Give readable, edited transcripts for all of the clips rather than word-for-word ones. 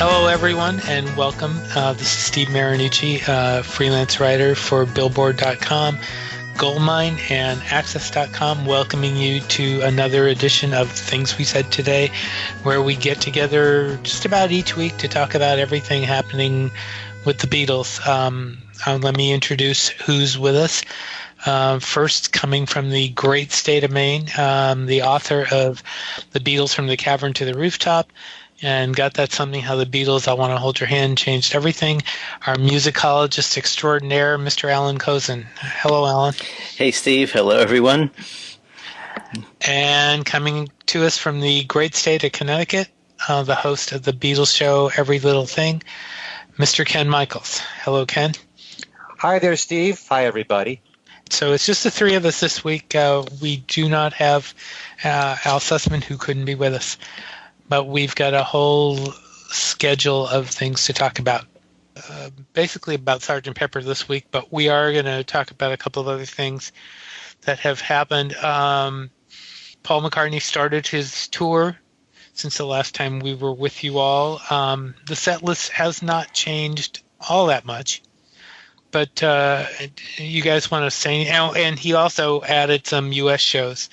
Hello, everyone, and welcome. This is Steve Marinucci, freelance writer for Billboard.com, Goldmine, and Access.com, welcoming you to another edition of Things We Said Today, where we get together just about each week to talk about everything happening with the Beatles. Let me introduce who's with us. First, coming from the great state of Maine, the author of The Beatles from the Cavern to the Rooftop, and Got That Something, How the Beatles, I Want to Hold Your Hand, Changed Everything, our musicologist extraordinaire, Mr. Alan Kozin. Hello, Alan. Hey, Steve. Hello, everyone. And coming to us from the great state of Connecticut, the host of the Beatles show, Every Little Thing, Mr. Ken Michaels. Hello, Ken. Hi there, Steve. Hi, everybody. So it's just the three of us this week. We do not have Al Sussman, who couldn't be with us. But we've got a whole schedule of things to talk about, basically about Sgt. Pepper this week, but we are going to talk about a couple of other things that have happened. Paul McCartney started his tour since the last time we were with you all. The set list has not changed all that much, but you guys want to say, and he also added some U.S. shows.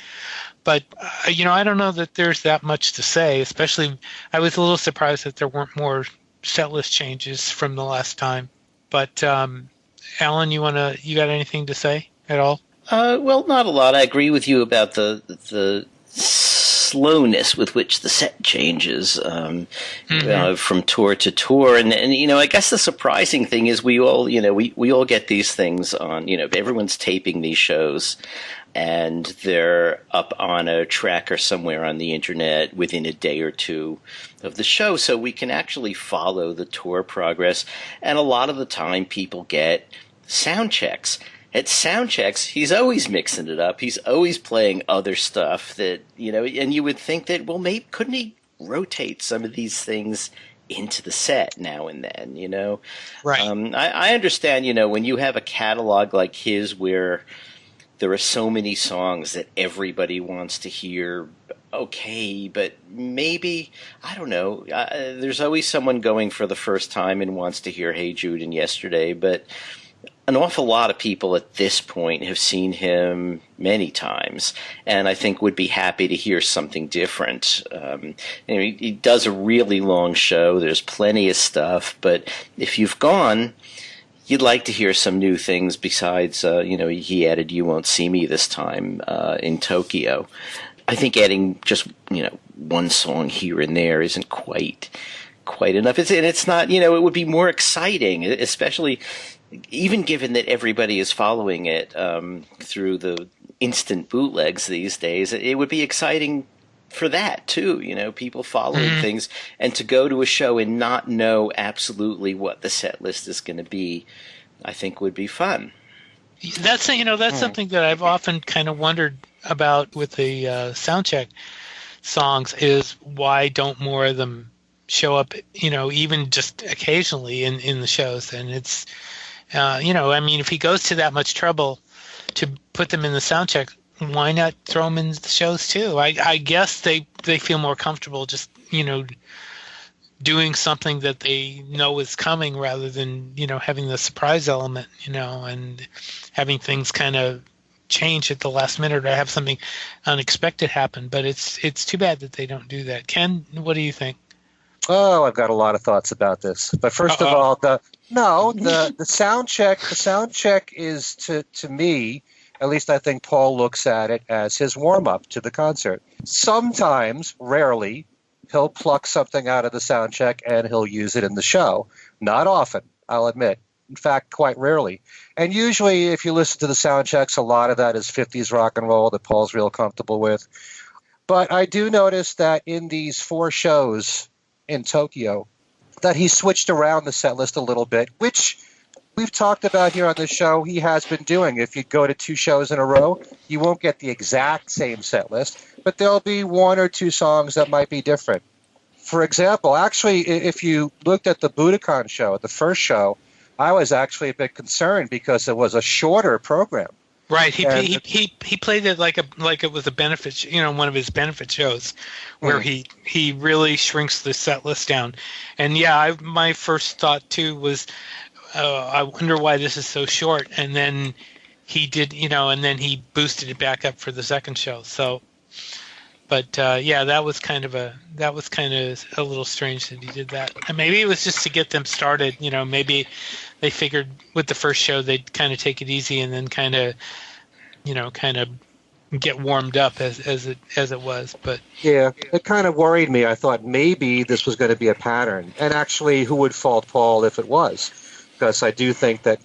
But, I don't know that there's that much to say, especially I was a little surprised that there weren't more set list changes from the last time. But, Alan, you got anything to say at all? Well, not a lot. I agree with you about the slowness with which the set changes from tour to tour. And I guess the surprising thing is we all get these things on, everyone's taping these shows. And they're up on a tracker somewhere on the internet within a day or two of the show, so we can actually follow the tour progress. And a lot of the time people get sound checks. At sound checks, he's always mixing it up. He's always playing other stuff that, and you would think that, well, maybe couldn't he rotate some of these things into the set now and then, Right. I understand, when you have a catalog like his where there are so many songs that everybody wants to hear. Okay, but maybe, I don't know, there's always someone going for the first time and wants to hear Hey Jude and Yesterday, but an awful lot of people at this point have seen him many times and I think would be happy to hear something different. He does a really long show. There's plenty of stuff, but if you've gone, you'd like to hear some new things besides, he added You Won't See Me this time in Tokyo. I think adding just, one song here and there isn't quite enough. It's not, it would be more exciting, especially even given that everybody is following it through the instant bootlegs these days. It would be exciting for that too, people following things, and to go to a show and not know absolutely what the set list is going to be, I think would be fun. That's something that I've often kind of wondered about with the soundcheck songs is why don't more of them show up, even just occasionally in the shows. And it's, if he goes to that much trouble to put them in the soundcheck, why not throw them in the shows too? I guess they feel more comfortable just, doing something that they know is coming rather than, having the surprise element, and having things kind of change at the last minute or have something unexpected happen. But it's too bad that they don't do that. Ken, what do you think? Oh, I've got a lot of thoughts about this. But first of all, the sound check is to me, at least I think Paul looks at it as his warm-up to the concert. Sometimes, rarely, he'll pluck something out of the sound check and he'll use it in the show. Not often, I'll admit. In fact, quite rarely. And usually, if you listen to the sound checks, a lot of that is 50s rock and roll that Paul's real comfortable with. But I do notice that in these 4 shows in Tokyo, that he switched around the set list a little bit, which we've talked about here on the show he has been doing. If you go to 2 shows in a row, you won't get the exact same set list, but there'll be 1 or 2 songs that might be different. For example, actually, if you looked at the Budokan show, the first show, I was actually a bit concerned because it was a shorter program. Right. He played it like it was a benefit, one of his benefit shows, where he really shrinks the set list down. And yeah, my first thought too was, I wonder why this is so short. And then he did, and then he boosted it back up for the second show. So, but yeah, that was kind of a little strange that he did that. And maybe it was just to get them started. Maybe they figured with the first show they'd kind of take it easy and then kind of get warmed up as it was. But yeah, it kind of worried me. I thought maybe this was going to be a pattern. And actually, who would fault Paul if it was? Because I do think that,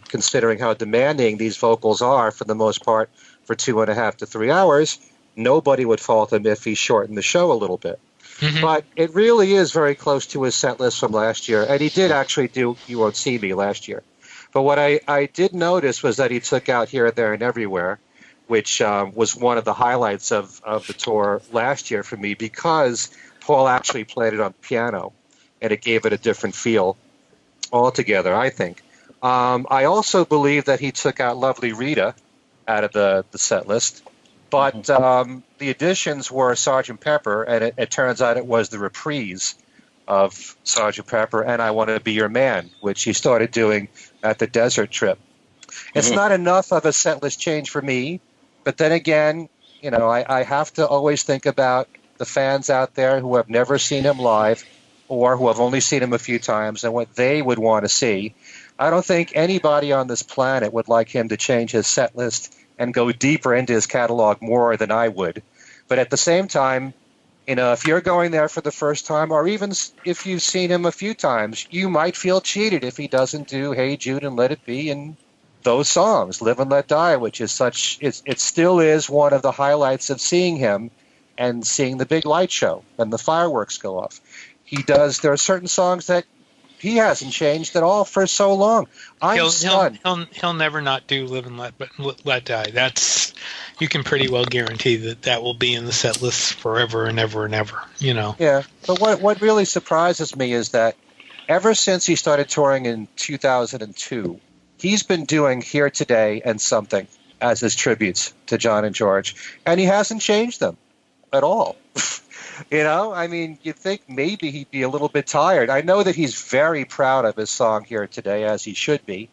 considering how demanding these vocals are for the most part for 2.5 to 3 hours, nobody would fault him if he shortened the show a little bit. Mm-hmm. But it really is very close to his set list from last year. And he did actually do You Won't See Me last year. But what I did notice was that he took out Here, There, and Everywhere, which was one of the highlights of the tour last year for me, because Paul actually played it on piano, and it gave it a different feel altogether, I think. I also believe that he took out Lovely Rita out of the set list. But the additions were Sgt. Pepper, and it turns out it was the reprise of Sgt. Pepper and I Want to Be Your Man, which he started doing at the desert trip. It's not enough of a set list change for me, but then again, I have to always think about the fans out there who have never seen him live or who have only seen him a few times and what they would want to see. I don't think anybody on this planet would like him to change his set list and go deeper into his catalog more than I would. But at the same time, if you're going there for the first time, or even if you've seen him a few times, you might feel cheated if he doesn't do Hey Jude and Let It Be and those songs, Live and Let Die, which is it still is one of the highlights of seeing him and seeing the big light show and the fireworks go off. There are certain songs that he hasn't changed at all for so long. I'm stunned. He'll never not do Live and Let Die. That's, you can pretty well guarantee that will be in the set list forever and ever and ever. Yeah, but what really surprises me is that ever since he started touring in 2002, he's been doing Here Today and Something as his tributes to John and George, and he hasn't changed them at all. You'd think maybe he'd be a little bit tired. I know that he's very proud of his song Here Today, as he should be,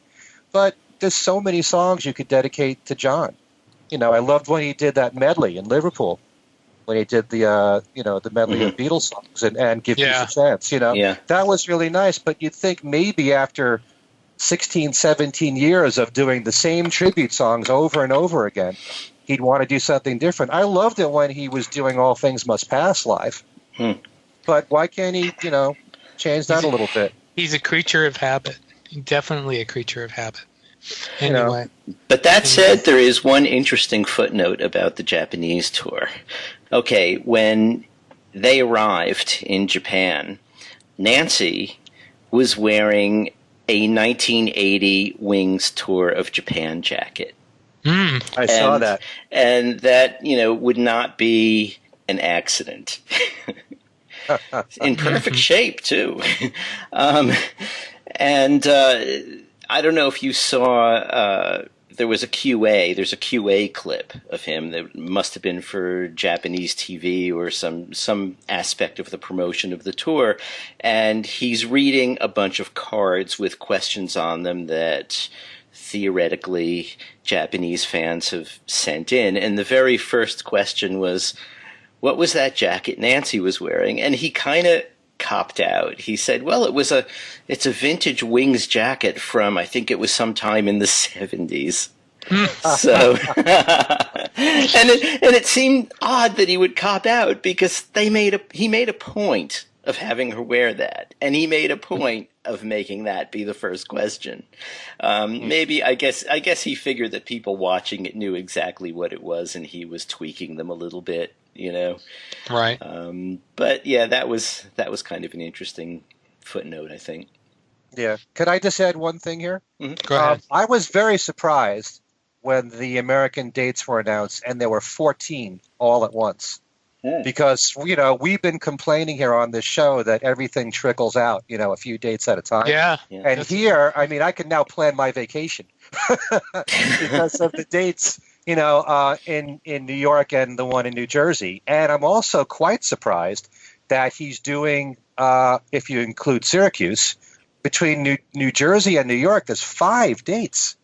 but there's so many songs you could dedicate to John. I loved when he did that medley in Liverpool, when he did the medley of Beatles songs and Give Peace a Chance. That was really nice, but you'd think maybe after 16, 17 years of doing the same tribute songs over and over again, he'd want to do something different. I loved it when he was doing All Things Must Pass live. But why can't he, change that a little bit? He's a creature of habit. Definitely a creature of habit. Anyway. But that said, there is one interesting footnote about the Japanese tour. Okay, when they arrived in Japan, Nancy was wearing a 1980 Wings Tour of Japan jacket. I saw that. And that, would not be an accident. In perfect shape, too. I don't know if you saw, there's a QA clip of him that must have been for Japanese TV or some aspect of the promotion of the tour. And he's reading a bunch of cards with questions on them that theoretically Japanese fans have sent in. And the very first question was, what was that jacket Nancy was wearing? And he kind of copped out. He said, well, it's a vintage Wings jacket from, I think it was sometime in the 70s. So, and it seemed odd that he would cop out because he made a point of having her wear that, and he made a point of making that be the first question. Maybe I guess he figured that people watching it knew exactly what it was, and he was tweaking them a little bit, Right. But yeah, that was kind of an interesting footnote, I think. Yeah. Could I just add one thing here? Mm-hmm. Go ahead. I was very surprised when the American dates were announced, and there were 14 all at once. because, we've been complaining here on this show that everything trickles out, a few dates at a time. Yeah. And here, I can now plan my vacation because of the dates, in New York and the one in New Jersey. And I'm also quite surprised that he's doing, if you include Syracuse, between New Jersey and New York, there's 5 dates.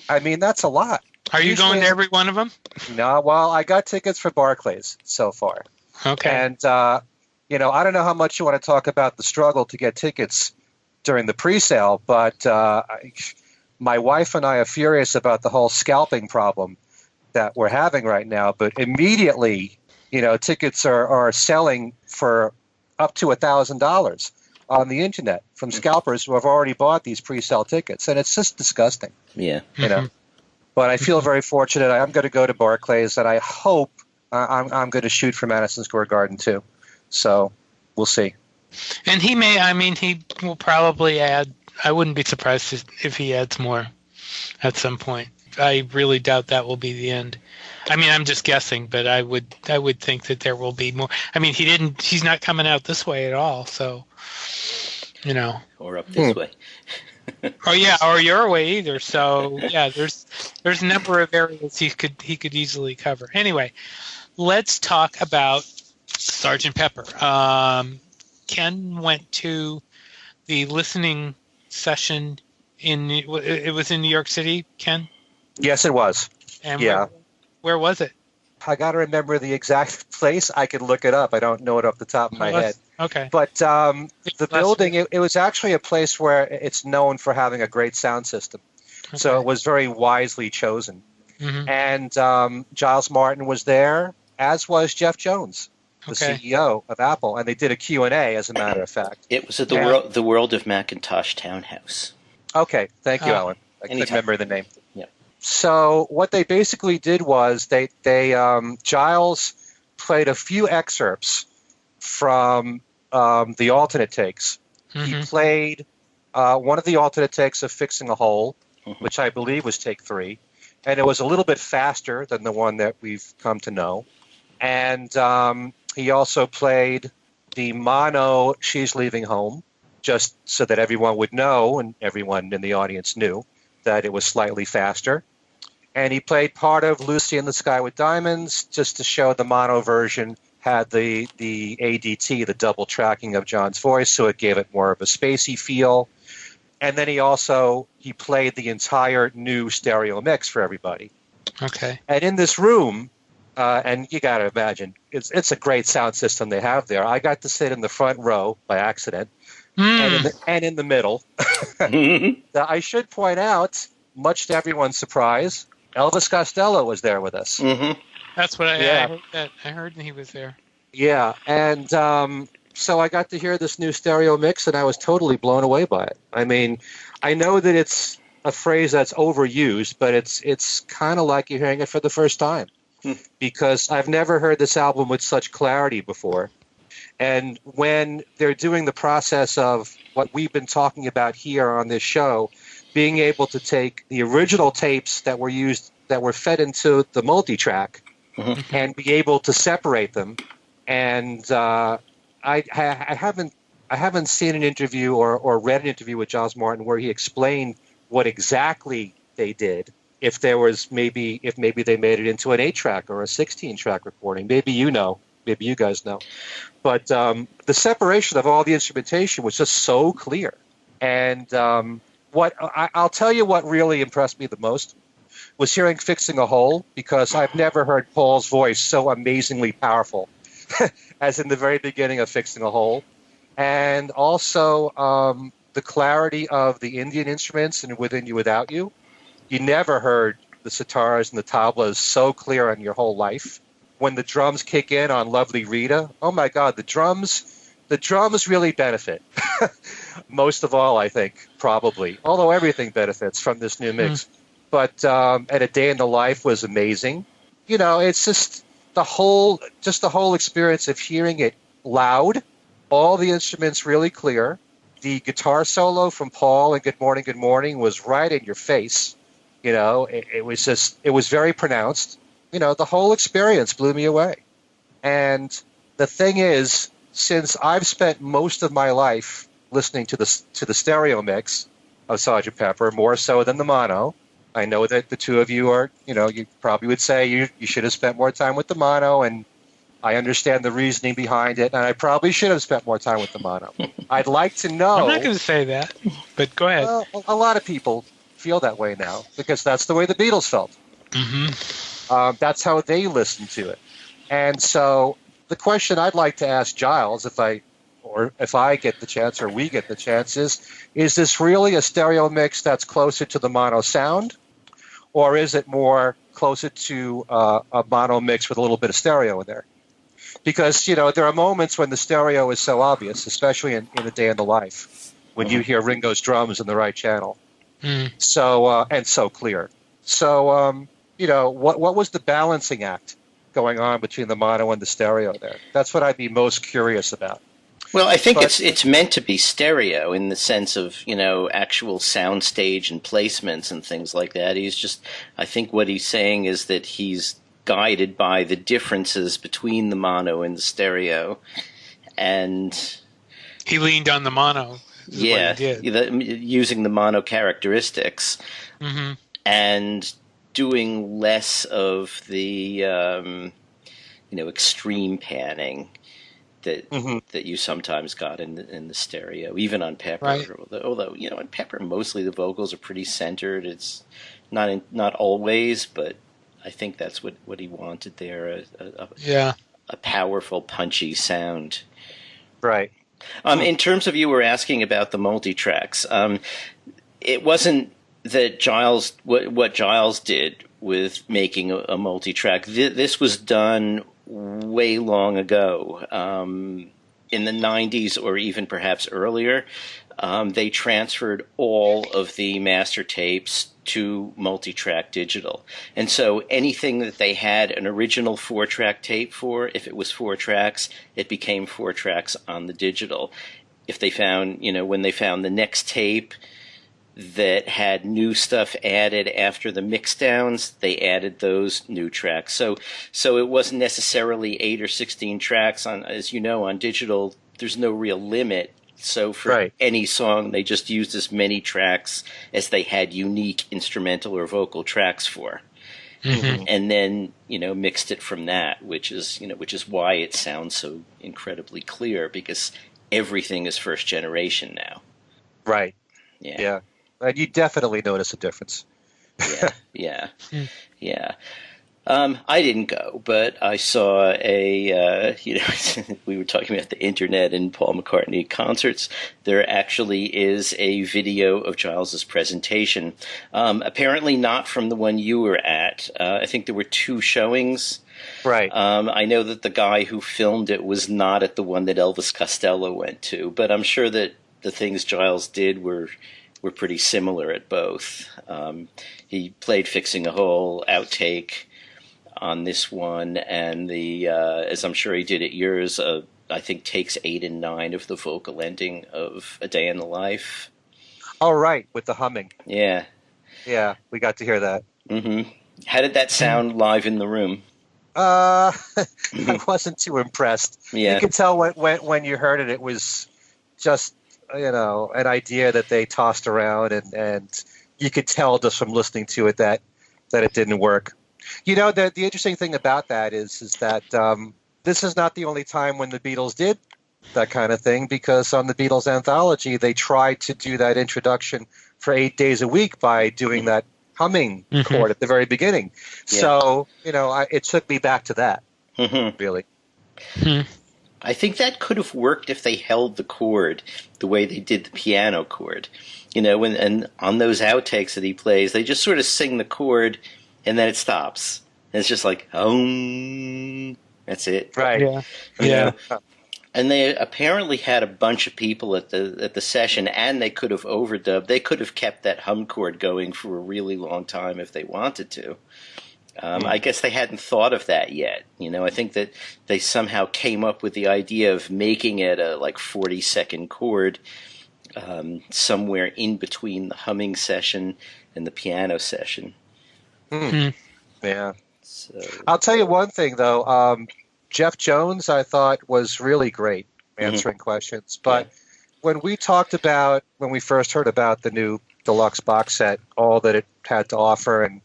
I mean, that's a lot. Are you going to every one of them? No, well, I got tickets for Barclays so far. Okay. And, I don't know how much you want to talk about the struggle to get tickets during the pre-sale, but my wife and I are furious about the whole scalping problem that we're having right now. But immediately, tickets are selling for up to $1,000 on the internet from scalpers who have already bought these pre-sale tickets. And it's just disgusting. Yeah. But I feel very fortunate. I'm going to go to Barclays, and I hope I'm going to shoot for Madison Square Garden too. So we'll see. And he will probably add. I wouldn't be surprised if he adds more at some point. I really doubt that will be the end. I'm just guessing, but I would think that there will be more. He's not coming out this way at all. So, Or up this way. Or your way either. So yeah, there's a number of areas he could easily cover. Anyway, let's talk about Sgt. Pepper. Ken went to the listening session it was in New York City, Ken? Yes, it was. And yeah. Where was it? I got to remember the exact place. I could look it up. I don't know it off the top of my head. Okay. But the building, it was actually a place where it's known for having a great sound system. Okay. So it was very wisely chosen. Mm-hmm. And Giles Martin was there, as was Jeff Jones, the CEO of Apple. And they did a Q&A, as a matter of fact. It was at the World of Macintosh Townhouse. Okay. Thank you, Alan. I couldn't remember the name. Yeah. So what they basically did was they Giles played a few excerpts from the alternate takes. Mm-hmm. He played one of the alternate takes of Fixing a Hole, which I believe was take 3, and it was a little bit faster than the one that we've come to know. And he also played the mono She's Leaving Home, just so that everyone would know, and everyone in the audience knew, that it was slightly faster. And he played part of Lucy in the Sky with Diamonds, just to show the mono version had the ADT, the double tracking of John's voice, so it gave it more of a spacey feel. And then he played the entire new stereo mix for everybody. Okay. And in this room, and you got to imagine, it's a great sound system they have there. I got to sit in the front row by accident, and in the middle. Now, I should point out, much to everyone's surprise, Elvis Costello was there with us. Mm-hmm. That's what I heard he was there. Yeah, and so I got to hear this new stereo mix, and I was totally blown away by it. I know that it's a phrase that's overused, but it's kind of like you're hearing it for the first time, because I've never heard this album with such clarity before. And when they're doing the process of what we've been talking about here on this show, being able to take the original tapes that were used, that were fed into the multi-track, and be able to separate them. And I haven't seen an interview or read an interview with Giles Martin where he explained what exactly they did. If maybe they made it into an 8-track or a 16-track recording. Maybe you guys know. But the separation of all the instrumentation was just so clear. And I'll tell you what really impressed me the most was hearing Fixing a Hole, because I've never heard Paul's voice so amazingly powerful as in the very beginning of Fixing a Hole. And also the clarity of the Indian instruments in Within You Without You. You never heard the sitars and the tablas so clear in your whole life. When the drums kick in on Lovely Rita, oh my God, the drums really benefit. Most of all, I think, probably. Although everything benefits from this new mix. But and A Day in the Life was amazing. It's just the whole experience of hearing it loud, all the instruments really clear. The guitar solo from Paul in Good Morning was right in your face. It was very pronounced. The whole experience blew me away. And the thing is, since I've spent most of my life listening to the stereo mix of Sgt. Pepper, more so than the mono, I know that the two of you are, you probably would say you should have spent more time with the mono, and I understand the reasoning behind it, and I probably should have spent more time with the mono. I'd like to know. I'm not going to say that, but go ahead. A lot of people feel that way now because that's the way the Beatles felt. Mm-hmm. That's how they listened to it. And so the question I'd like to ask Giles, if I get the chance or we get the chance, is this really a stereo mix that's closer to the mono sound, or is it more closer to a mono mix with a little bit of stereo in there? Because, there are moments when the stereo is so obvious, especially in A Day in the Life, when you hear Ringo's drums in the right channel. So, and so clear. So, what was the balancing act going on between the mono and the stereo there? That's what I'd be most curious about. Well, I think it's meant to be stereo in the sense of, actual sound stage and placements and things like that. I think what he's saying is that he's guided by the differences between the mono and the stereo, and he leaned on the mono. Yeah, using the mono characteristics, and doing less of the extreme panning that you sometimes got in the stereo, even on Pepper. Right. Although on Pepper mostly the vocals are pretty centered. It's not always, but I think that's what he wanted there. A powerful, punchy sound. Right. In terms of, you were asking about the multi-tracks, it wasn't that what Giles did with making a multi-track. This was done way long ago, in the 90s or even perhaps earlier. They transferred all of the master tapes to multi-track digital. And so anything that they had an original 4-track tape for, if it was 4 tracks, it became 4 tracks on the digital. If they found, when they found the next tape that had new stuff added after the mix downs, they added those new tracks. So it wasn't necessarily 8 or 16 tracks on, as you know, on digital, there's no real limit. So for any song, they just used as many tracks as they had unique instrumental or vocal tracks for, and then mixed it from that, which is why it sounds so incredibly clear, because everything is first generation now. Right. Yeah. And you definitely notice a difference. Yeah. I didn't go, but I saw we were talking about the internet and Paul McCartney concerts. There actually is a video of Giles's presentation. Apparently not from the one you were at. I think there were 2 showings. Right. I know that the guy who filmed it was not at the one that Elvis Costello went to, but I'm sure that the things Giles did were pretty similar at both. He played Fixing a Hole outtake on this one, and as I'm sure he did at yours, I think takes 8 and 9 of the vocal ending of A Day in the Life. Oh, right, with the humming. Yeah, we got to hear that. How did that sound live in the room? I wasn't too impressed. Yeah. You could tell when you heard it, it was just an idea that they tossed around, and you could tell just from listening to it that it didn't work. The interesting thing about that is that this is not the only time when the Beatles did that kind of thing, because on the Beatles anthology, they tried to do that introduction for 8 days a week by doing that humming chord at the very beginning. Yeah. So, it took me back to that, really. I think that could have worked if they held the chord the way they did the piano chord. And on those outtakes that he plays, they just sort of sing the chord, and then it stops. And it's just like, that's it. Right. Yeah. And they apparently had a bunch of people at the session, and they could have overdubbed. They could have kept that hum chord going for a really long time if they wanted to. I guess they hadn't thought of that yet. I think that they somehow came up with the idea of making it a 40-second chord somewhere in between the humming session and the piano session. Yeah. So, I'll tell you one thing, though. Jeff Jones, I thought, was really great answering questions. But when we first heard about the new deluxe box set, all that it had to offer, and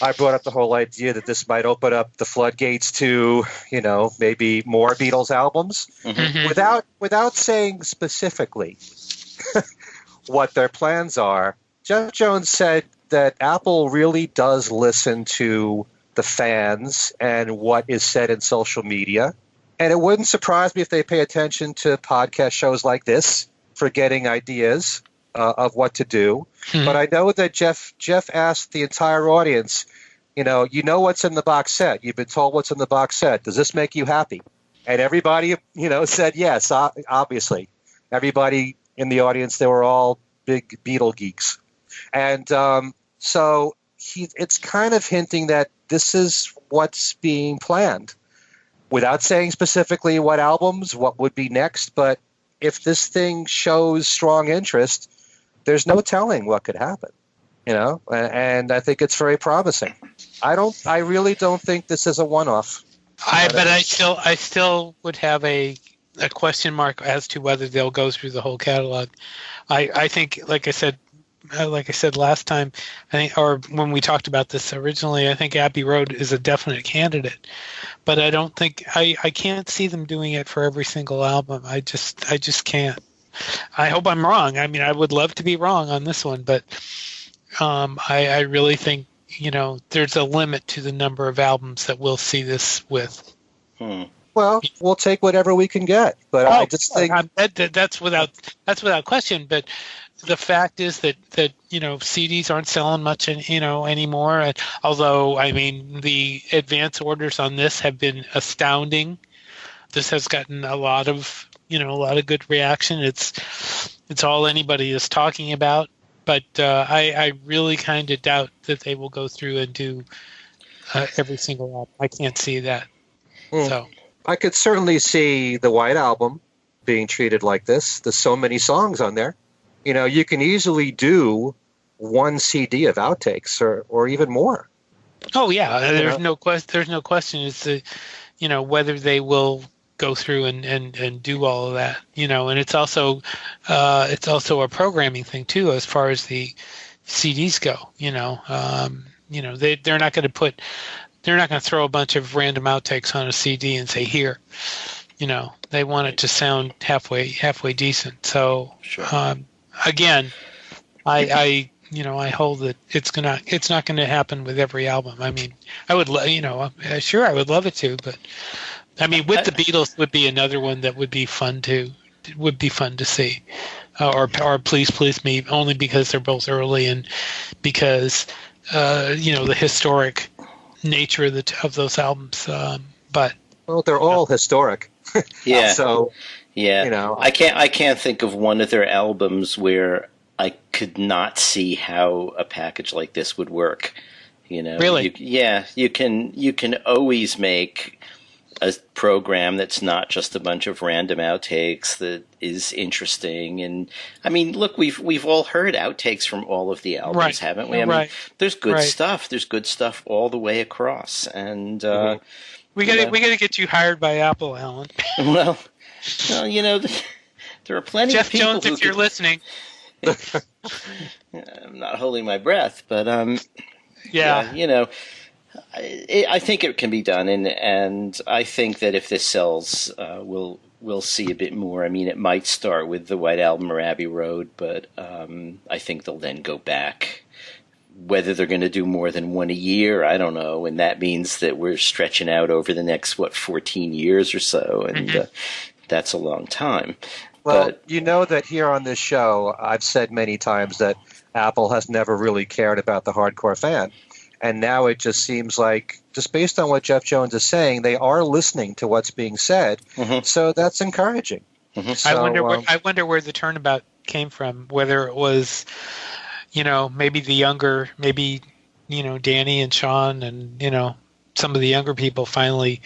I brought up the whole idea that this might open up the floodgates to, maybe more Beatles albums, without saying specifically what their plans are. Jeff Jones said that Apple really does listen to the fans and what is said in social media. And it wouldn't surprise me if they pay attention to podcast shows like this for getting ideas of what to do. But I know that Jeff asked the entire audience, you know what's in the box set. You've been told what's in the box set. Does this make you happy? And everybody, said yes, obviously. Everybody in the audience, they were all big Beatle geeks. And so it's kind of hinting that this is what's being planned, without saying specifically what albums, what would be next. But if this thing shows strong interest, there's no telling what could happen, and I think it's very promising. I really don't think this is a one-off. I still would have a question mark as to whether they'll go through the whole catalog. I think, like I said last time, I think, or when we talked about this originally, I think Abbey Road is a definite candidate, but I don't think I can't see them doing it for every single album. I just can't. I hope I'm wrong. I mean, I would love to be wrong on this one, but I really think there's a limit to the number of albums that we'll see this with. Well, we'll take whatever we can get, but I just think that's without question. But the fact is that CDs aren't selling much anymore. And although I mean the advance orders on this have been astounding. This has gotten a lot of good reaction. It's all anybody is talking about. But I really kind of doubt that they will go through and do every single album. I can't see that. So I could certainly see the White Album being treated like this. There's so many songs on there. You can easily do one CD of outtakes or even more. Oh yeah, there's no question. It's whether they will go through and do all of that. And it's also a programming thing too, as far as the CDs go. They're not going to throw a bunch of random outtakes on a CD and say here. They want it to sound halfway decent. So sure. Again, I hold that it's not going to happen with every album. I mean, I would sure I would love it to, but I mean, with the Beatles would be another one that would be fun to see, or Please Me, only because they're both early and because the historic nature of those albums. But they're all historic. Yeah. So yeah, I can't think of one of their albums where I could not see how a package like this would work. Really? You can always make a program that's not just a bunch of random outtakes that is interesting. And I mean, look, we've all heard outtakes from all of the albums, right. haven't we? I mean, there's good stuff. There's good stuff all the way across. And we got to get you hired by Apple, Alan. Well, there are plenty Jeff of people Jones, if you're listening. I'm not holding my breath, but yeah. I think it can be done, and I think that if this sells, we'll see a bit more. I mean, it might start with the White Album or Abbey Road, but I think they'll then go back. Whether they're going to do more than one a year, I don't know, and that means that we're stretching out over the next 14 years or so, and that's a long time. Well, that here on this show, I've said many times that Apple has never really cared about the hardcore fan. And now it just seems like, just based on what Jeff Jones is saying, they are listening to what's being said. So that's encouraging. So, I wonder where the turnabout came from, whether it was, maybe the younger, Dhani and Sean and, some of the younger people finally,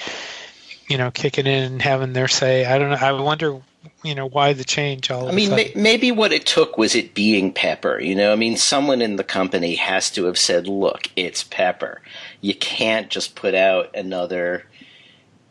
kicking in and having their say. I don't know. I wonder why the change all of a sudden. Maybe what it took was it being Pepper. Someone in the company has to have said, look, it's Pepper. You can't just put out another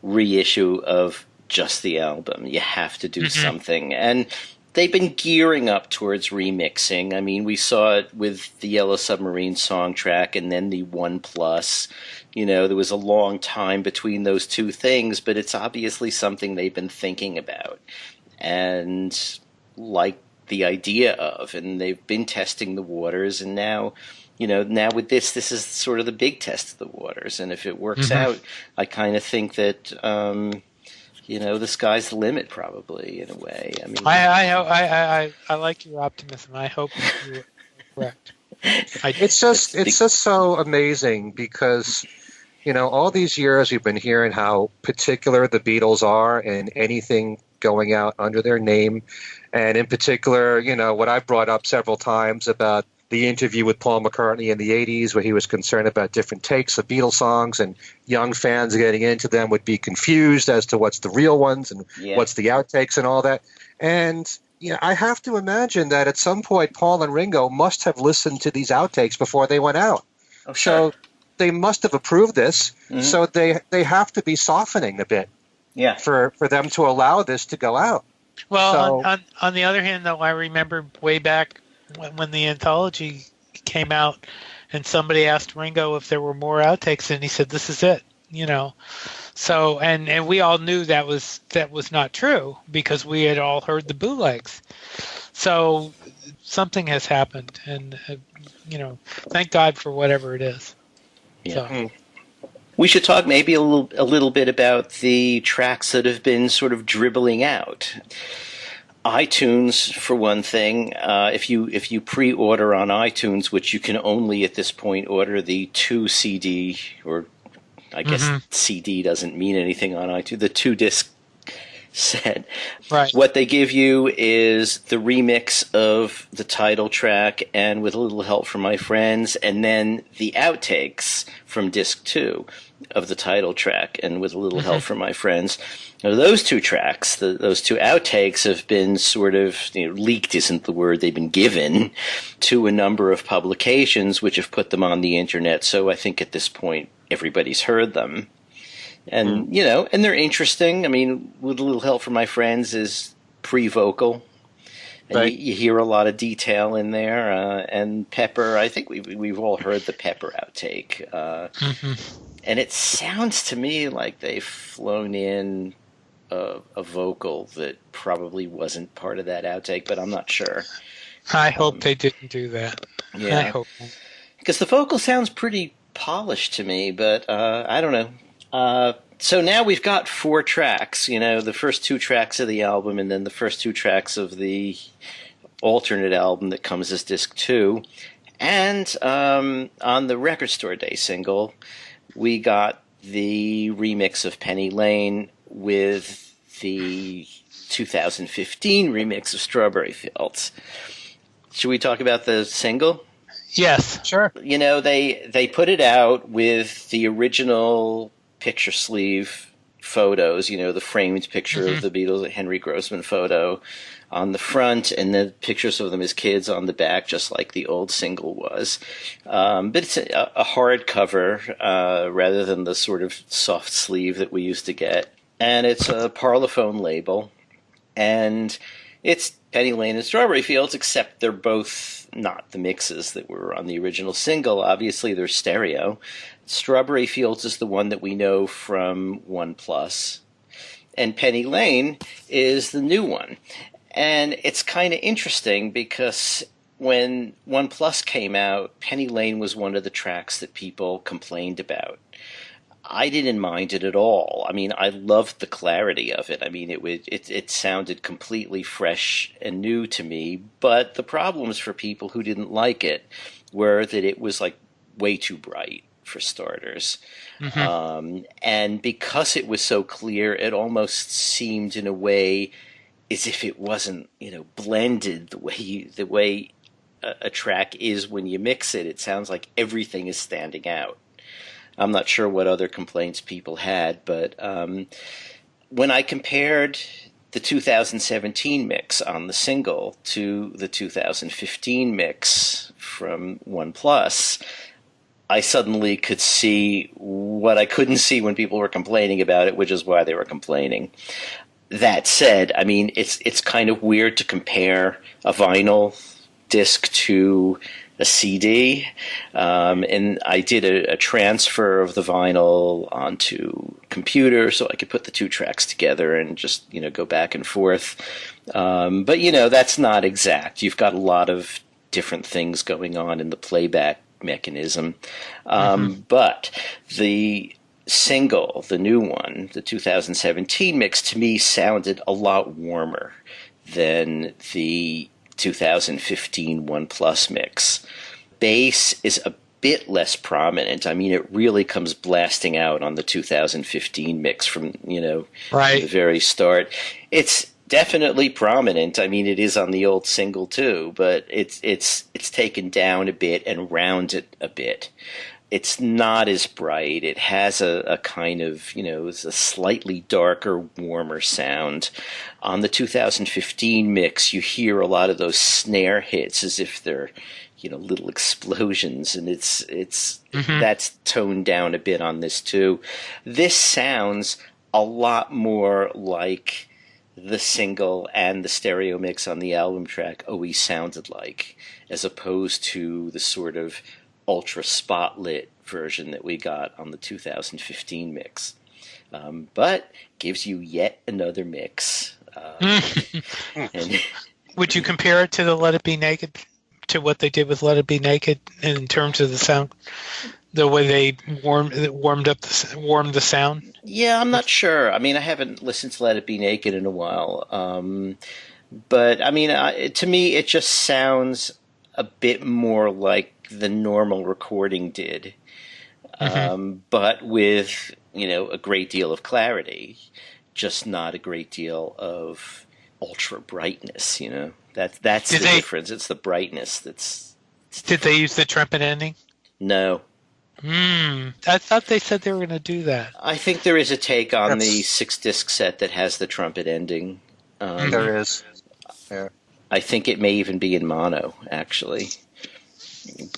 reissue of just the album. You have to do something. And they've been gearing up towards remixing. I mean, we saw it with the Yellow Submarine song track and then the One Plus. You know, there was a long time between those two things, but it's obviously something they've been thinking about and like the idea of, and they've been testing the waters, and now, you know, now with this is sort of the big test of the waters, and if it works out, I kind of think that, you know, the sky's the limit, probably, in a way. I mean, I like your optimism. I hope you're correct. It's just so amazing because, you know, all these years we've been hearing how particular the Beatles are in anything going out under their name. And in particular, you know, what I've brought up several times about the interview with Paul McCartney in the 80s where he was concerned about different takes of Beatles songs and young fans getting into them would be confused as to what's the real ones and what's the outtakes and all that. And you know, I have to imagine that at some point Paul and Ringo must have listened to these outtakes before they went out. Oh, sure. So they must have approved this. So they have to be softening a bit for them to allow this to go out. Well, so, on the other hand, though, I remember way back when the anthology came out and somebody asked Ringo if there were more outtakes, and he said, "This is it," you know. So, and we all knew that was not true because we had all heard the bootlegs. So something has happened, and you know, thank God for whatever it is. Yeah. So. We should talk maybe a little bit about the tracks that have been sort of dribbling out. iTunes, for one thing, if you pre-order on iTunes, which you can only at this point order the 2 CD, or I guess CD doesn't mean anything on iTunes, the 2-disc set. Right. What they give you is the remix of the title track and with a little help from my friends, and then the outtakes from disc 2 of the title track and with a little help from my friends. Now, those two tracks, those two outtakes have been sort of, you know, leaked isn't the word, they've been given to a number of publications which have put them on the internet. So I think at this point everybody's heard them. And, you know, and they're interesting. I mean, with a little help from my friends is pre-vocal. And right. you hear a lot of detail in there. And Pepper, I think we've all heard the Pepper outtake. And it sounds to me like they've flown in a vocal that probably wasn't part of that outtake, but I'm not sure. I hope they didn't do that. Yeah. I hope. Because the vocal sounds pretty polished to me, but I don't know. So now we've got 4 tracks, you know, the first 2 tracks of the album and then the first 2 tracks of the alternate album that comes as disc 2. And on the Record Store Day single, we got the remix of Penny Lane with the 2015 remix of Strawberry Fields. Should we talk about the single? Yes. Sure. You know, they put it out with the original picture sleeve photos, you know, the framed picture of the Beatles, Henry Grossman photo on the front, and the pictures of them as kids on the back, just like the old single was. But it's a hard cover rather than the sort of soft sleeve that we used to get. And it's a Parlophone label. And it's Penny Lane and Strawberry Fields, except they're both not the mixes that were on the original single. Obviously, they're stereo. Strawberry Fields is the one that we know from One Plus, and Penny Lane is the new one. And it's kind of interesting because when One Plus came out, Penny Lane was one of the tracks that people complained about. I didn't mind it at all. I mean, I loved the clarity of it. I mean, it sounded completely fresh and new to me. But the problems for people who didn't like it were that it was like way too bright, for starters. And because it was so clear, it almost seemed in a way as if it wasn't, you know, blended the way a track is when you mix it. It sounds like everything is standing out. I'm not sure what other complaints people had, but when I compared the 2017 mix on the single to the 2015 mix from One Plus, I suddenly could see what I couldn't see when people were complaining about it, which is why they were complaining. That said, I mean, it's kind of weird to compare a vinyl disc to a CD, and I did a transfer of the vinyl onto computer so I could put the two tracks together and just go back and forth. But that's not exact. You've got a lot of different things going on in the playback mechanism, but the single, the new one, the 2017 mix, to me sounded a lot warmer than the 2015 One Plus mix. Bass is a bit less prominent. I mean, it really comes blasting out on the 2015 mix from the very start. It's definitely prominent. I mean, it is on the old single too, but it's taken down a bit and rounded a bit. It's not as bright. It has a kind of, it's a slightly darker, warmer sound. On the 2015 mix, you hear a lot of those snare hits as if they're, little explosions, and that's toned down a bit on this too. This sounds a lot more like the single and the stereo mix on the album track always sounded like, as opposed to the sort of ultra spotlit version that we got on the 2015 mix. But gives you yet another mix. And would you compare it to the Let It Be Naked, to what they did with Let It Be Naked in terms of the sound, the way they warmed the sound? Yeah, I'm not sure. I mean, I haven't listened to Let It Be Naked in a while. But I mean, to me, it just sounds a bit more like the normal recording did, but with a great deal of clarity, just not a great deal of ultra brightness. That's the difference. It's the brightness that's. Did they use the trumpet ending? No. I thought they said they were going to do that. I think there is a take on the 6-disc set that has the trumpet ending. There is. Yeah. I think it may even be in mono, actually.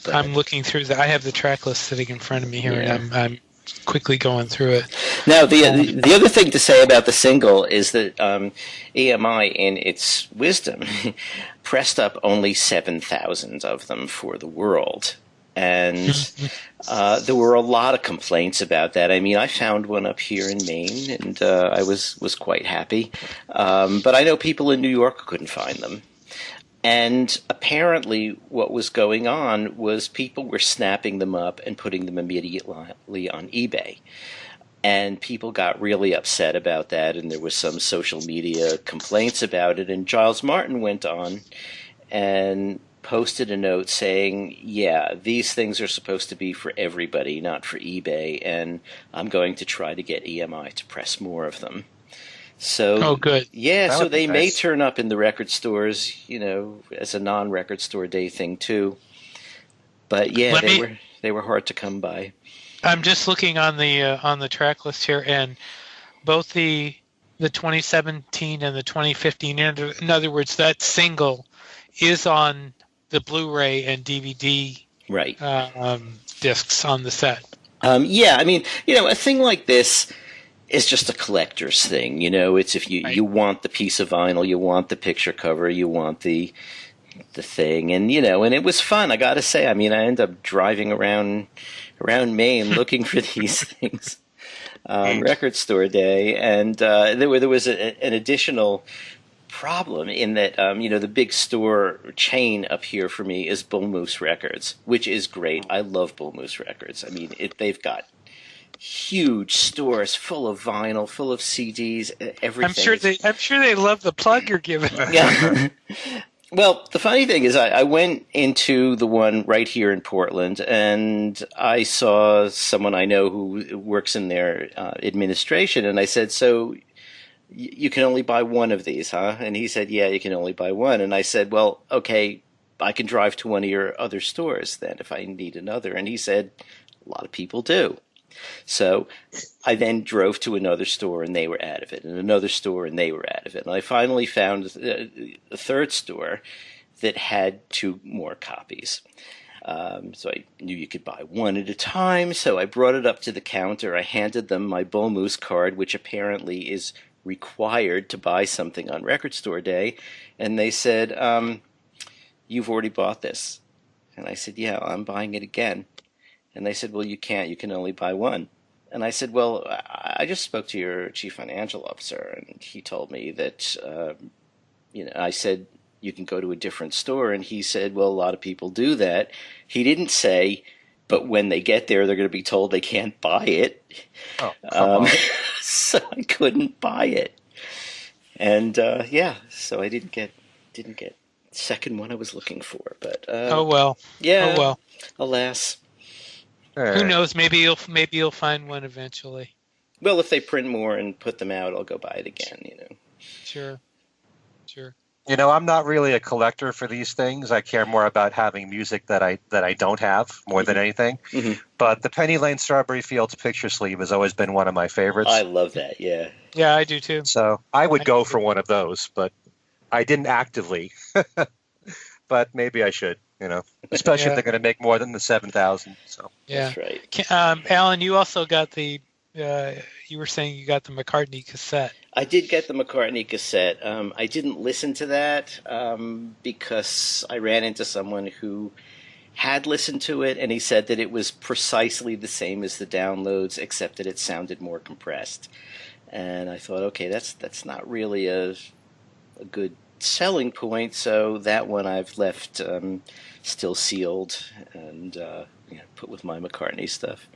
But I'm looking through I have the track list sitting in front of me here, and I'm quickly going through it. Now, the other thing to say about the single is that EMI, in its wisdom, pressed up only 7,000 of them for the world. And there were a lot of complaints about that. I mean, I found one up here in Maine, and I was quite happy. But I know people in New York who couldn't find them. And apparently what was going on was people were snapping them up and putting them immediately on eBay. And people got really upset about that, and there was some social media complaints about it. And Giles Martin went on and posted a note saying, yeah, these things are supposed to be for everybody, not for eBay, and I'm going to try to get EMI to press more of them. So, good. Yeah, so they may turn up in the record stores, as a non-record store day thing too. But yeah, they were hard to come by. I'm just looking on the track list here, and both the 2017 and the 2015. In other words, that single is on the Blu-ray and DVD discs on the set. Yeah, I mean, a thing like this is just a collector's thing. It's if you want the piece of vinyl, you want the picture cover, you want the thing, and and it was fun. I got to say, I mean, I ended up driving around Maine looking for these things. Record store day, and there was an additional problem in that the big store chain up here for me is Bull Moose Records, which is great. I love Bull Moose Records. I mean, they've got huge stores full of vinyl, full of CDs, everything. I'm sure they love the plug you're giving. Yeah. Well, the funny thing is I went into the one right here in Portland, and I saw someone I know who works in their administration, and I said, so you can only buy one of these, huh? And he said, yeah, you can only buy one. And I said, well, okay, I can drive to one of your other stores then if I need another. And he said, a lot of people do. So I then drove to another store, and they were out of it, and another store, and they were out of it. And I finally found a third store that had 2 more copies. So I knew you could buy one at a time. So I brought it up to the counter. I handed them my Bull Moose card, which apparently is required to buy something on Record Store Day. And they said, you've already bought this. And I said, yeah, I'm buying it again. And they said, well, you can't. You can only buy one. And I said, well, I just spoke to your chief financial officer, and he told me that, I said, you can go to a different store. And he said, well, a lot of people do that. He didn't say, but when they get there, they're going to be told they can't buy it. Oh, come on. So I couldn't buy it. And, so I didn't get the second one I was looking for. But oh, well. Yeah. Oh, well. Alas. Who knows? Maybe you'll find one eventually. Well, if they print more and put them out, I'll go buy it again, Sure. I'm not really a collector for these things. I care more about having music that I don't have more than anything. Mm-hmm. But the Penny Lane Strawberry Fields picture sleeve has always been one of my favorites. I love that, yeah. Yeah, I do too. So I would go for one of those, but I didn't actively. But maybe I should, especially if they're going to make more than the 7,000. So yeah, that's right. Alan, you also got the. You were saying you got the McCartney cassette. I did get the McCartney cassette. I didn't listen to that because I ran into someone who had listened to it, and he said that it was precisely the same as the downloads, except that it sounded more compressed. And I thought, okay, that's not really a good selling point, so that one I've left still sealed and put with my McCartney stuff.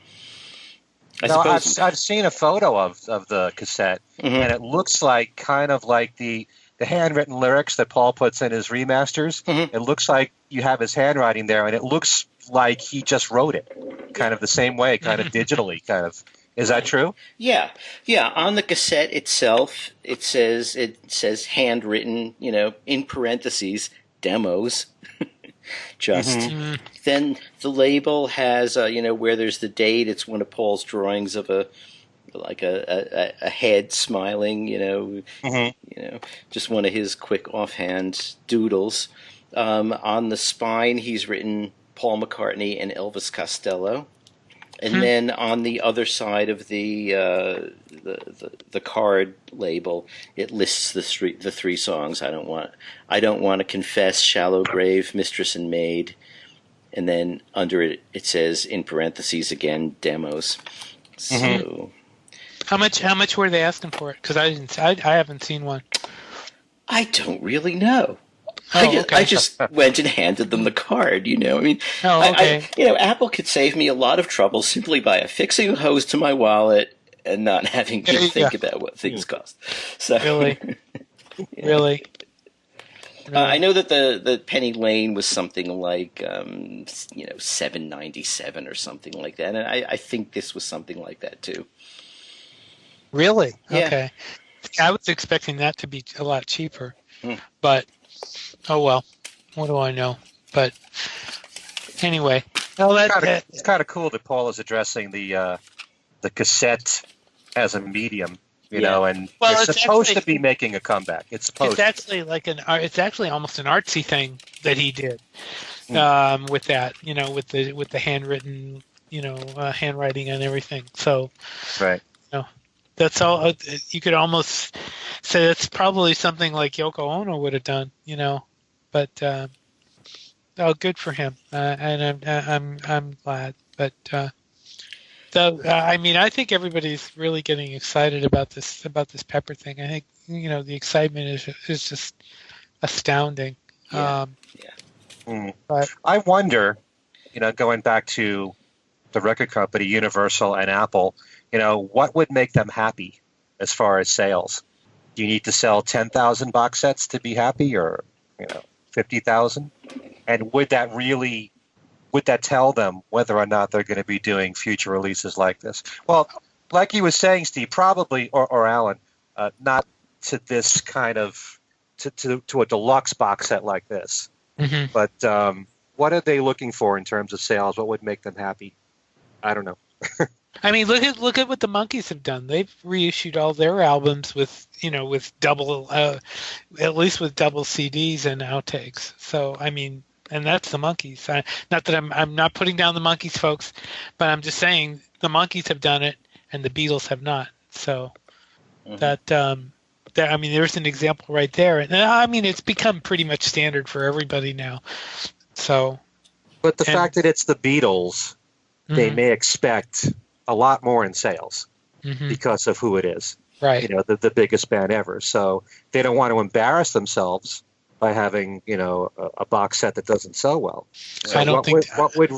I've seen a photo of the cassette, and it looks like kind of like the handwritten lyrics that Paul puts in his remasters. Mm-hmm. It looks like you have his handwriting there, and it looks like he just wrote it, kind of the same way, kind of digitally, kind of. Is that true? Yeah. On the cassette itself, it says handwritten, in parentheses, demos. Then the label has, where there's the date. It's one of Paul's drawings of a head smiling. Just one of his quick offhand doodles. On the spine, he's written Paul McCartney and Elvis Costello. And then on the other side of the card label, it lists the three songs. I don't want to confess, Shallow Grave, Mistress and Maid, and then under it says in parentheses again demos. So how much were they asking for it? Because I haven't seen one. I don't really know. Oh, I just went and handed them the card, I mean, Apple could save me a lot of trouble simply by affixing a hose to my wallet and not having to think about what things cost. So Really? Really? I know that the Penny Lane was something like $7.97 or something like that, and I think this was something like that too. Really? Yeah. Okay. I was expecting that to be a lot cheaper, but. Oh, well, what do I know? But anyway. It's kind of cool that Paul is addressing the cassette as a medium, and it's supposed to be making a comeback. It's actually it's actually almost an artsy thing that he did with that, with the handwritten, handwriting and everything. So, right. That's all. You could almost say that's probably something like Yoko Ono would have done, But good for him, and I'm glad. But I think everybody's really getting excited about this Pepper thing. I think the excitement is just astounding. But I wonder, going back to the record company, Universal and Apple. What would make them happy as far as sales? Do you need to sell 10,000 box sets to be happy, or 50,000? And would that tell them whether or not they're going to be doing future releases like this? Well, like you were saying, Steve, probably, or Alan, not to this kind of to a deluxe box set like this. Mm-hmm. But what are they looking for in terms of sales? What would make them happy? I don't know. I mean, look at what the Monkees have done. They've reissued all their albums with double, at least with double CDs and outtakes. So, I mean, and that's the Monkees. Not that I'm not putting down the Monkees, folks, but I'm just saying the Monkees have done it and the Beatles have not. So that I mean, there's an example right there. And I mean, it's become pretty much standard for everybody now. So, but the fact that it's the Beatles, they may expect a lot more in sales because of who it is. Right. You know, the biggest band ever. So they don't want to embarrass themselves by having, you know, a box set that doesn't sell well. So I don't think what would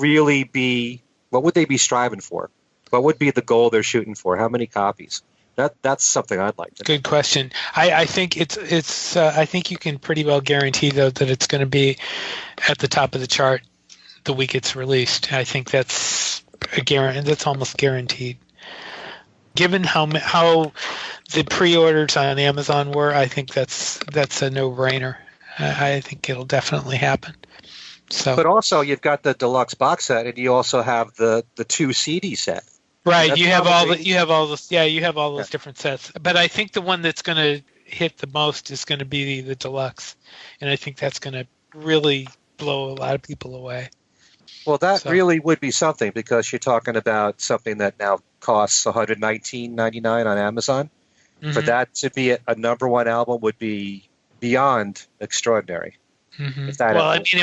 they be striving for? What would be the goal they're shooting for? How many copies? That's something I'd like to know. Good question. I think it's I think you can pretty well guarantee though that it's going to be at the top of the chart the week it's released. I think that's that's almost guaranteed. Given how the pre-orders on Amazon were, I think that's a no-brainer. I think it'll definitely happen. So, but also you've got the deluxe box set, and you also have the 2 CD set. Right, you have all those different sets. But I think the one that's going to hit the most is going to be the deluxe, and I think that's going to really blow a lot of people away. Well, that really would be something, because you're talking about something that now costs $119.99 on Amazon. For that to be a number one album would be beyond extraordinary. Well, I mean,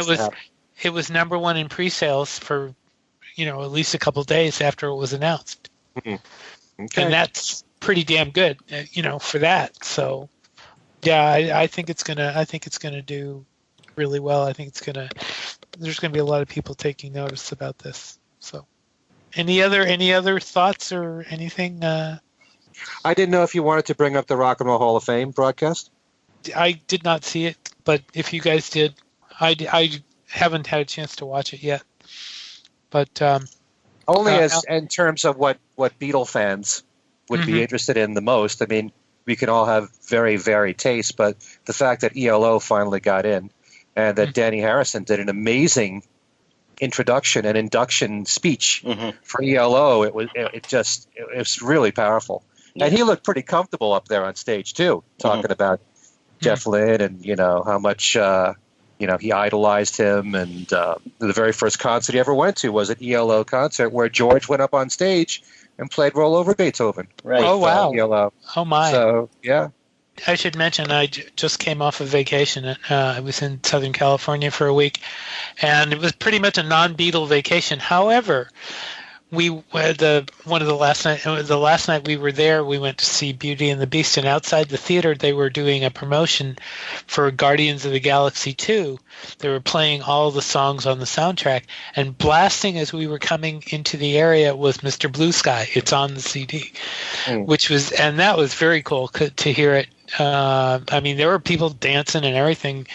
it was number one in pre-sales for, you know, at least a couple of days after it was announced. Okay. And that's pretty damn good, you know, for that. So, yeah, I think it's gonna do really well. I think there's gonna be a lot of people taking notice about this. So, any other thoughts or anything? I didn't know if you wanted to bring up the Rock and Roll Hall of Fame broadcast. I did not see it, but if you guys did, I haven't had a chance to watch it yet. But only as in terms of what Beatle fans would be interested in the most. I mean, we can all have very varied tastes, but the fact that ELO finally got in, and that Dhani Harrison did an amazing introduction and induction speech for ELO, it was really powerful. Yeah. And he looked pretty comfortable up there on stage too, talking about Jeff Lynne and, you know, how much he idolized him. And the very first concert he ever went to was an ELO concert where George went up on stage and played Roll Over Beethoven. Right. Oh, wow. ELO. Oh, my. So, yeah. I should mention I just came off of vacation. I was in Southern California for a week, and it was pretty much a non-Beatle vacation. However, the last night we were there, we went to see Beauty and the Beast, and outside the theater they were doing a promotion for Guardians of the Galaxy 2. They were playing all the songs on the soundtrack, and blasting as we were coming into the area was Mr. Blue Sky. It's on the CD, and that was very cool to hear it. I mean, there were people dancing and everything,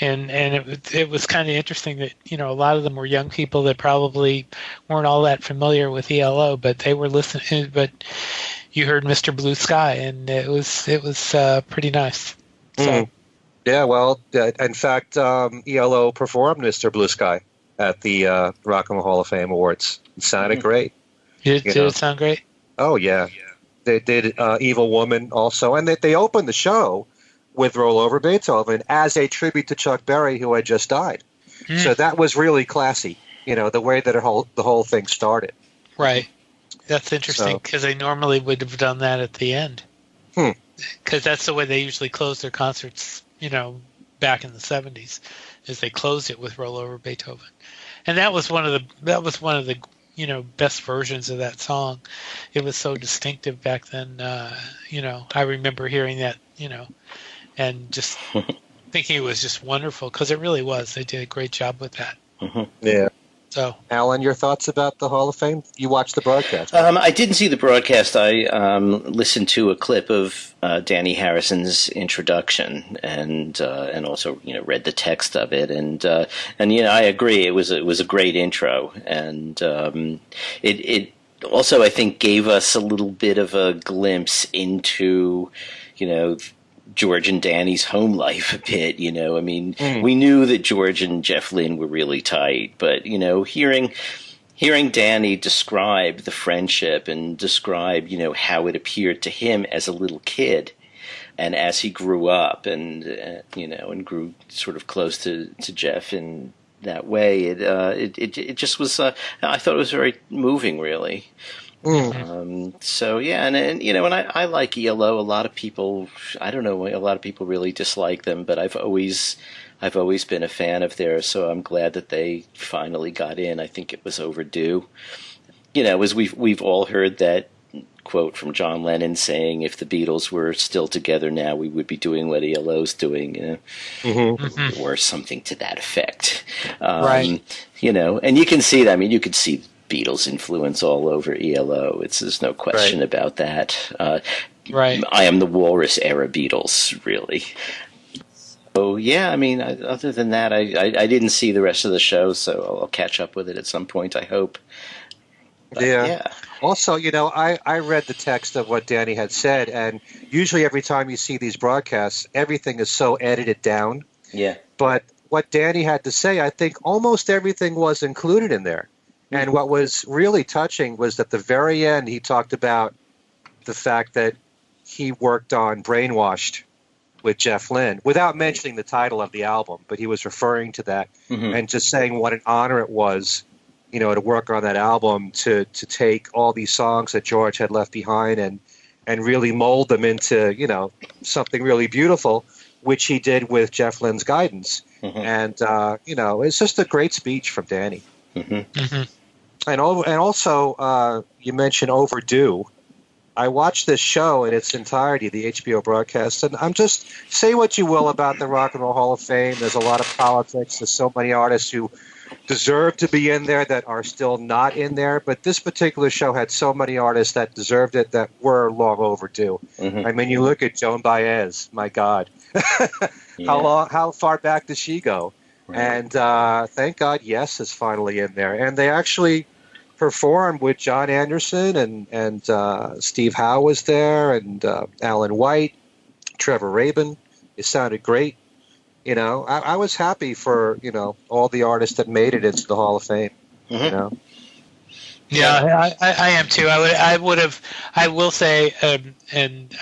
and it was kind of interesting that, you know, a lot of them were young people that probably weren't all that familiar with ELO, but they were listening. But you heard Mr. Blue Sky, and it was pretty nice. So. Yeah, well, in fact, ELO performed Mr. Blue Sky at the Rock and Roll Hall of Fame Awards. It sounded great. Did it sound great? Oh, yeah. They did Evil Woman also, and they opened the show with Roll Over Beethoven as a tribute to Chuck Berry, who had just died. So that was really classy, you know, the way that the whole thing started. Right. That's interesting, because they normally would have done that at the end. Because that's the way they usually close their concerts, you know, back in the 70s, is they closed it with Roll Over Beethoven. And that was one of the you know, best versions of that song. It was so distinctive back then. You know, I remember hearing that, you know, and just thinking it was just wonderful, because it really was. They did a great job with that. Yeah. So, Alan, your thoughts about the Hall of Fame? You watched the broadcast. I didn't see the broadcast. I listened to a clip of Dhani Harrison's introduction, and also, you know, read the text of it, and you know, I agree. It was a great intro, and it also, I think, gave us a little bit of a glimpse into, you know, George and Dhani's home life a bit, you know. I mean, we knew that George and Jeff Lynne were really tight, but, you know, hearing Dhani describe the friendship and describe, you know, how it appeared to him as a little kid, and as he grew up and, you know, and grew sort of close to Jeff and that way. It just was. I thought it was very moving, really. So yeah, and and I like ELO. A lot of people, I don't know, a lot of people really dislike them, but I've always been a fan of theirs. So I'm glad that they finally got in. I think it was overdue. As we've all heard that quote from John Lennon saying, "If the Beatles were still together now, we would be doing what ELO's doing," or something to that effect. Right. And you can see that. I mean, you could see Beatles influence all over ELO. There's no question about that. Right. I am the Walrus era Beatles, really. So yeah, I mean, other than that, I didn't see the rest of the show, so I'll catch up with it at some point, I hope. But, yeah. Also, I read the text of what Dhani had said, and usually every time you see these broadcasts, everything is so edited down. Yeah. But what Dhani had to say, I think almost everything was included in there. And what was really touching was at the very end, he talked about the fact that he worked on Brainwashed with Jeff Lynne, without mentioning the title of the album, but he was referring to that and just saying what an honor it was, to work on that album, to take all these songs that George had left behind and really mold them into, something really beautiful, which he did with Jeff Lynne's guidance. And, it's just a great speech from Dhani. And also, you mentioned overdue. I watched this show in its entirety, the HBO broadcast, and I'm just, say what you will about the Rock and Roll Hall of Fame. There's a lot of politics. There's so many artists who deserve to be in there that are still not in there. But this particular show had so many artists that deserved it that were long overdue. I mean, you look at Joan Baez, my God. How far back does she go? Right. And thank God Yes is finally in there. And they actually performed with John Anderson and Steve Howe was there and Alan White, Trevor Rabin. It sounded great. I was happy for, all the artists that made it into the Hall of Fame. Yeah, I am too. I will say, and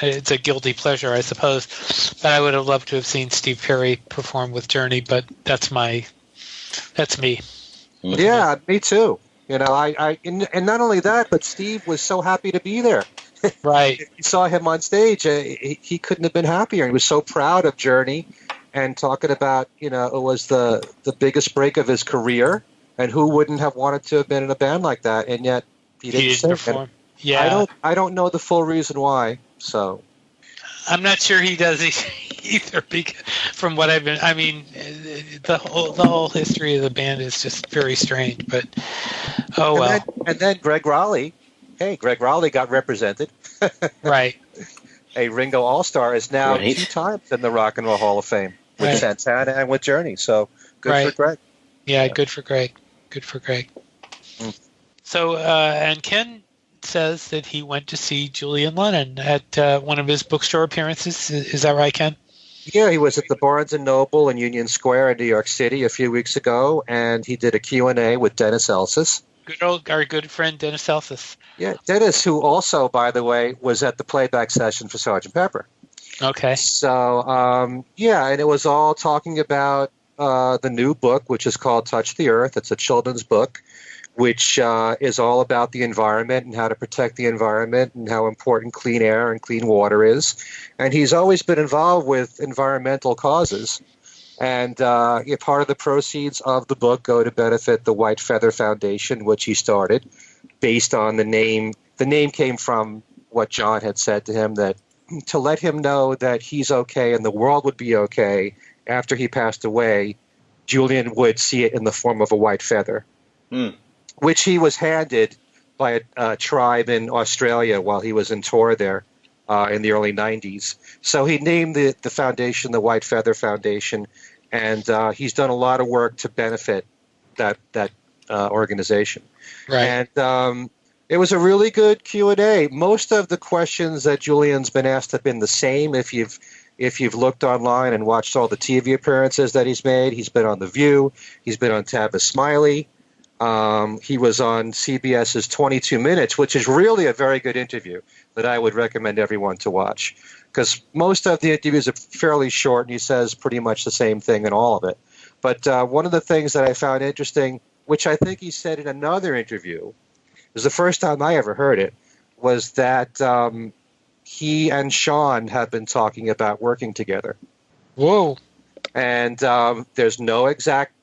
it's a guilty pleasure, I suppose, but I would have loved to have seen Steve Perry perform with Journey, but that's me. Yeah, me too. And not only that, but Steve was so happy to be there. Right. You saw him on stage. He couldn't have been happier. He was so proud of Journey and talking about, it was the biggest break of his career. And who wouldn't have wanted to have been in a band like that? And yet he didn't perform. Yeah, I don't know the full reason why. So I'm not sure he does either. Because from what I've been, I mean, the whole history of the band is just very strange. But and then Greg Raleigh. Hey, Greg Raleigh got represented. Right. A Ringo All-Star is now 2 times in the Rock and Roll Hall of Fame with Santana and with Journey. So good for Greg. Yeah, good for Greg. Good for Greg. So, and Ken says that he went to see Julian Lennon at one of his bookstore appearances. Is that right, Ken? Yeah, he was at the Barnes & Noble in Union Square in New York City a few weeks ago, and he did a Q&A with Dennis Elsis. Our good friend Dennis Elsis. Yeah, Dennis, who also, by the way, was at the playback session for Sgt. Pepper. Okay. So, and it was all talking about the new book, which is called Touch the Earth. It's a children's book, which is all about the environment and how to protect the environment and how important clean air and clean water is. And he's always been involved with environmental causes. And part of the proceeds of the book go to benefit the White Feather Foundation, which he started, based on the name. The name came from what John had said to him, that to let him know that he's okay and the world would be okay after he passed away, Julian would see it in the form of a white feather, which he was handed by a tribe in Australia while he was in tour there in the early 90s. So he named the foundation the White Feather Foundation, and he's done a lot of work to benefit that organization. Right. And it was a really good Q&A. Most of the questions that Julian's been asked have been the same. If you've looked online and watched all the TV appearances that he's made, he's been on The View, he's been on Tavis Smiley, he was on CBS's 22 Minutes, which is really a very good interview that I would recommend everyone to watch, because most of the interviews are fairly short and he says pretty much the same thing in all of it. But one of the things that I found interesting, which I think he said in another interview, was the first time I ever heard it, was that he and Sean have been talking about working together. Whoa. And there's no exact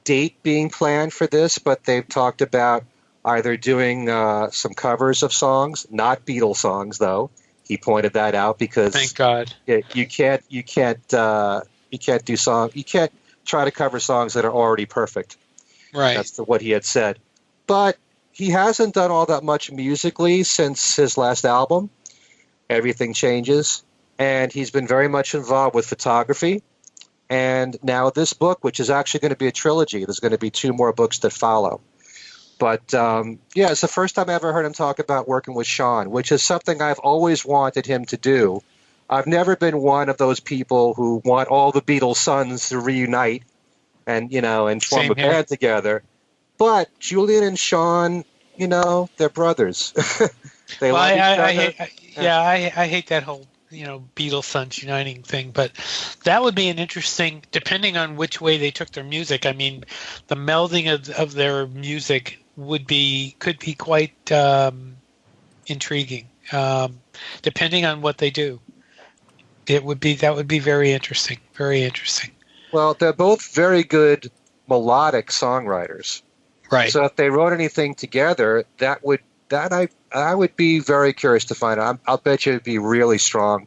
date being planned for this, but they've talked about either doing some covers of songs, not Beatles songs, though. He pointed that out because thank God you can't try to cover songs that are already perfect. Right. That's what he had said. But he hasn't done all that much musically since his last album, Everything Changes, and he's been very much involved with photography. And now this book, which is actually going to be a trilogy, there's going to be 2 more books that follow. But, it's the first time I ever heard him talk about working with Sean, which is something I've always wanted him to do. I've never been one of those people who want all the Beatles sons to reunite and form a band together. But Julian and Sean, they're brothers. They love each other. I hate that whole Beatles sons uniting thing, but that would be an interesting, depending on which way they took their music. I mean, the melding of their music could be quite intriguing, depending on what they do. That would be very interesting. Very interesting. Well, they're both very good melodic songwriters. Right. So if they wrote anything together, I would be very curious to find out. I'll bet you it'd be really strong.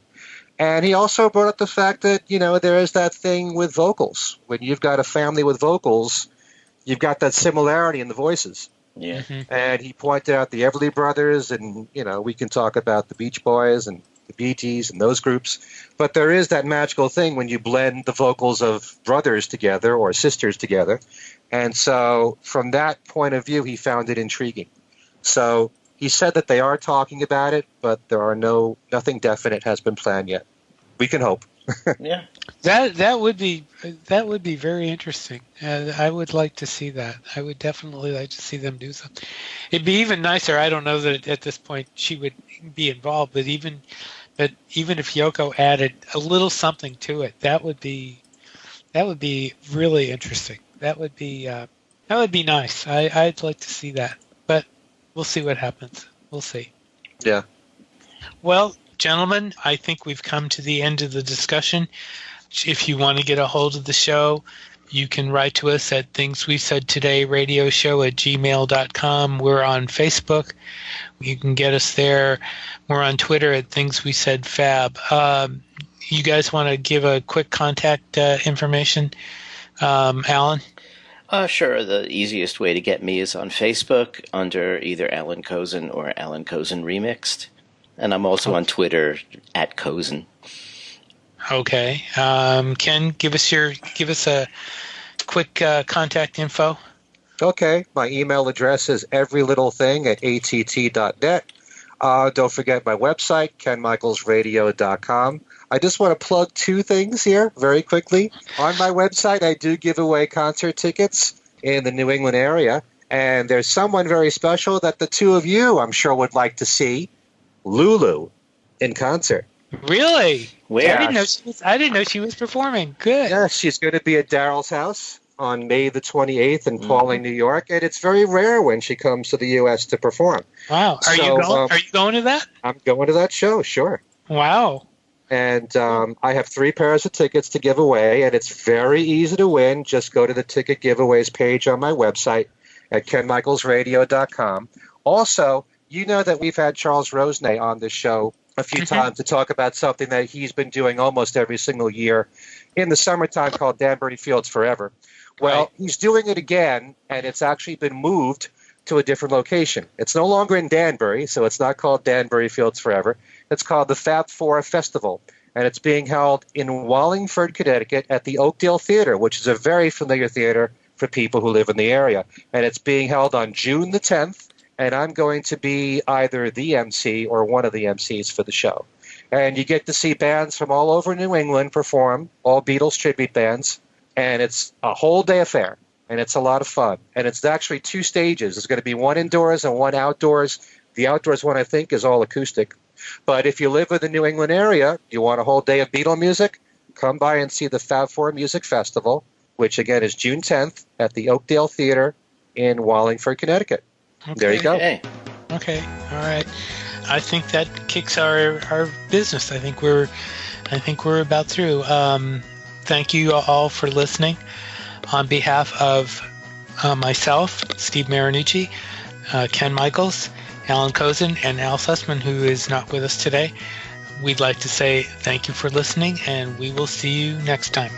And he also brought up the fact that, there is that thing with vocals. When you've got a family with vocals, you've got that similarity in the voices. Yeah. Mm-hmm. And he pointed out the Everly Brothers, and, we can talk about the Beach Boys and the Bee Gees and those groups. But there is that magical thing when you blend the vocals of brothers together or sisters together. And so from that point of view, he found it intriguing. So he said that they are talking about it, but there are nothing definite has been planned yet. We can hope. Yeah. That would be very interesting. I would like to see that. I would definitely like to see them do something. It'd be even nicer. I don't know that at this point she would be involved, but even if Yoko added a little something to it, that would be really interesting. That would be nice. I'd like to see that, but we'll see what happens. We'll see. Yeah. Well, gentlemen, I think we've come to the end of the discussion. If you want to get a hold of the show, you can write to us at thingswesaidtodayradioshow@gmail.com. We're on Facebook. You can get us there. We're on Twitter at thingswesaiedfab. You guys want to give a quick contact information, Alan? Sure. The easiest way to get me is on Facebook under either Alan Kozin or Alan Kozin Remixed. And I'm also on Twitter at Kozin. Okay. Ken, give us a quick contact info. Okay. My email address is everylittlething@att.net. Don't forget my website, kenmichaelsradio.com. I just want to plug 2 things here very quickly. On my website, I do give away concert tickets in the New England area, and there's someone very special that the 2 of you, I'm sure, would like to see, Lulu, in concert. Really? Where? I didn't know she was performing. Good. Yeah, she's going to be at Daryl's house on May the 28th in Pauling, New York, and it's very rare when she comes to the U.S. to perform. Wow. Are you going to that? I'm going to that show, sure. Wow. And I have 3 pairs of tickets to give away, and it's very easy to win. Just go to the ticket giveaways page on my website at kenmichaelsradio.com. Also, you know that we've had Charles Rosenay on this show a few times to talk about something that he's been doing almost every single year in the summertime called Danbury Fields Forever. Well, He's doing it again, and it's actually been moved to a different location. It's no longer in Danbury, so it's not called Danbury Fields Forever. It's called the Fab Four Festival, and it's being held in Wallingford, Connecticut at the Oakdale Theater, which is a very familiar theater for people who live in the area. And it's being held on June the 10th, and I'm going to be either the MC or one of the MCs for the show. And you get to see bands from all over New England perform, all Beatles tribute bands, and it's a whole day affair, and it's a lot of fun. And it's actually 2 stages. There's going to be one indoors and one outdoors. The outdoors one, I think, is all acoustic. But if you live in the New England area, you want a whole day of Beatle music, come by and see the Fab Four Music Festival. which again is June 10th at the Oakdale Theater in Wallingford, Connecticut. Okay. There you go. Okay. All right. I think that kicks our business. I think we're about through. Thank you all for listening. On behalf of myself, Steve Marinucci, Ken Michaels, Alan Kozin, and Al Sussman, who is not with us today, we'd like to say thank you for listening, and we will see you next time.